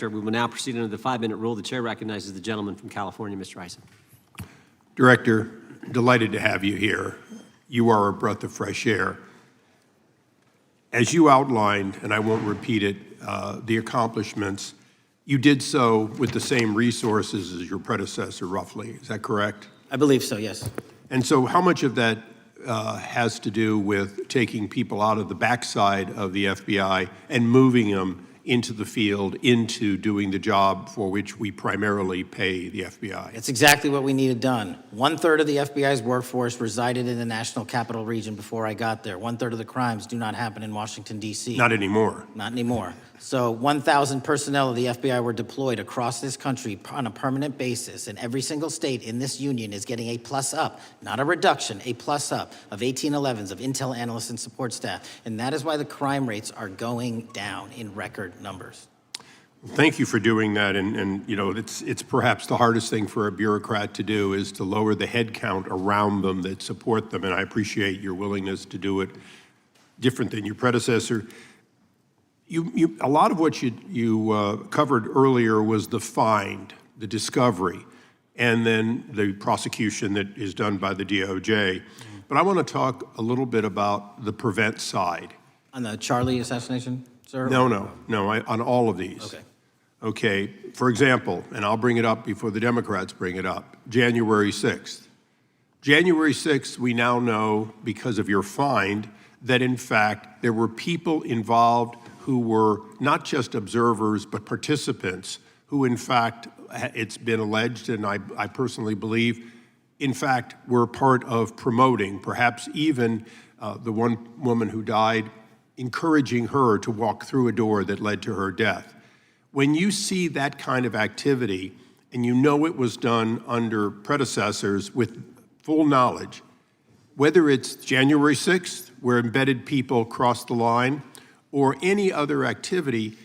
We will now proceed under the 5-minute rule. The chair recognizes the gentleman from California, Mr. Issa. Director, delighted to have you here. You are a breath of fresh air. As you outlined, and I won't repeat it, the accomplishments, you did so with the same resources as your predecessor, roughly. Is that correct? I believe so, yes. And so how much of that has to do with taking people out of the backside of the FBI and moving them into the field, into doing the job for which we primarily pay the FBI? It's exactly what we needed done. 1/3 of the FBI's workforce resided in the National Capital Region before I got there. 1/3 of the crimes do not happen in Washington, D.C. Not anymore. Not anymore. So 1,000 personnel of the FBI were deployed across this country on a permanent basis, and every single state in this union is getting a plus up, not a reduction, a plus up of 1811s of intel analysts and support staff. And that is why the crime rates are going down in record numbers. Thank you for doing that, and you know, it's perhaps the hardest thing for a bureaucrat to do is to lower the head count around them that support them, and I appreciate your willingness to do it different than your predecessor. A lot of what you covered earlier was the find, the discovery, and then the prosecution that is done by the DOJ. But I want to talk a little bit about the prevent side. On the Charlie assassination, sir? No, on all of these. Okay. Okay, for example, and I'll bring it up before the Democrats bring it up, January 6th. January 6th, we now know, because of your find, that in fact there were people involved who were not just observers but participants who in fact, it's been alleged, and I personally believe, in fact, were part of promoting, perhaps even the one woman who died, encouraging her to walk through a door that led to her death. When you see that kind of activity, and you know it was done under predecessors with full knowledge, whether it's January 6th, where embedded people crossed the line, or any other activity,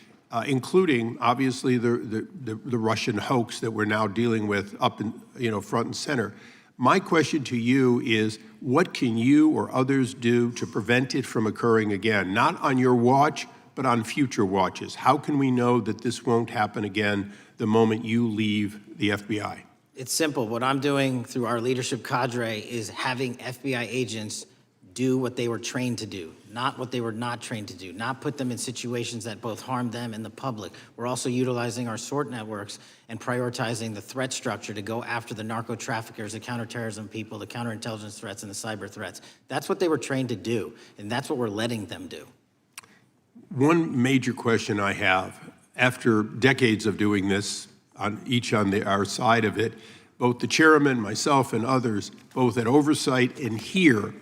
including obviously the Russian hoax that we're now dealing with up in, front and center. My question to you is, what can you or others do to prevent it from occurring again? Not on your watch, but on future watches. How can we know that this won't happen again the moment you leave the FBI? It's simple. What I'm doing through our leadership cadre is having FBI agents do what they were trained to do, not what they were not trained to do, not put them in situations that both harm them and the public. We're also utilizing our SORT networks and prioritizing the threat structure to go after the narco traffickers, the counterterrorism people, the counterintelligence threats, and the cyber threats. That's what they were trained to do, and that's what we're letting them do. One major question I have, after decades of doing this, on our side of it, both the chairman, myself, and others, both at oversight and here,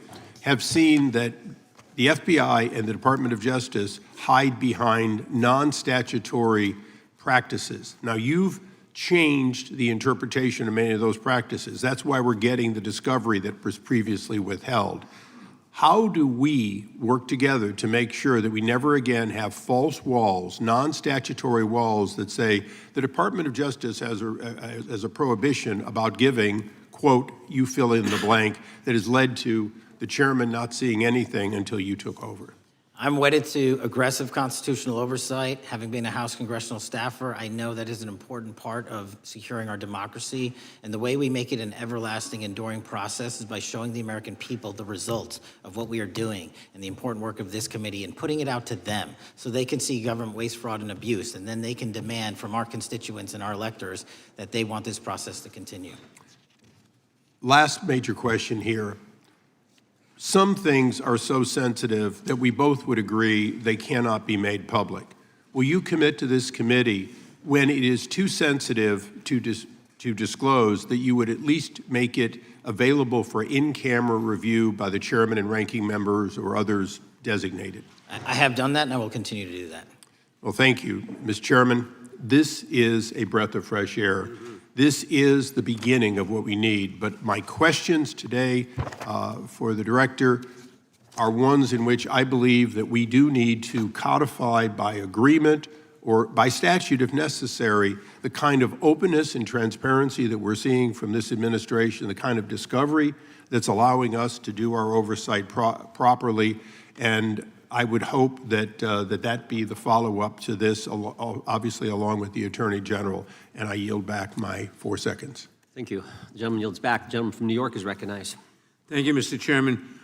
have seen that the FBI and the Department of Justice hide behind non-statutory practices. Now, you've changed the interpretation of many of those practices. That's why we're getting the discovery that was previously withheld. How do we work together to make sure that we never again have false walls, non-statutory walls that say the Department of Justice has a prohibition about giving, quote, you fill in the blank, that has led to the chairman not seeing anything until you took over? I'm wedded to aggressive constitutional oversight. Having been a House congressional staffer, I know that is an important part of securing our democracy. And the way we make it an everlasting, enduring process is by showing the American people the results of what we are doing and the important work of this committee and putting it out to them so they can see government waste, fraud, and abuse. And then they can demand from our constituents and our electors that they want this process to continue. Last major question here. Some things are so sensitive that we both would agree they cannot be made public. Will you commit to this committee, when it is too sensitive to disclose, that you would at least make it available for in-camera review by the chairman and ranking members or others designated? I have done that, and I will continue to do that. Well, thank you, Mr. Chairman. This is a breath of fresh air. This is the beginning of what we need. But my questions today for the director are ones in which I believe that we do need to codify by agreement or by statute, if necessary, the kind of openness and transparency that we're seeing from this administration, the kind of discovery that's allowing us to do our oversight properly. And I would hope that that be the follow-up to this, obviously along with the Attorney General, and I yield back my 4 seconds. Thank you. The gentleman yields back. The gentleman from New York is recognized. Thank you, Mr. Chairman.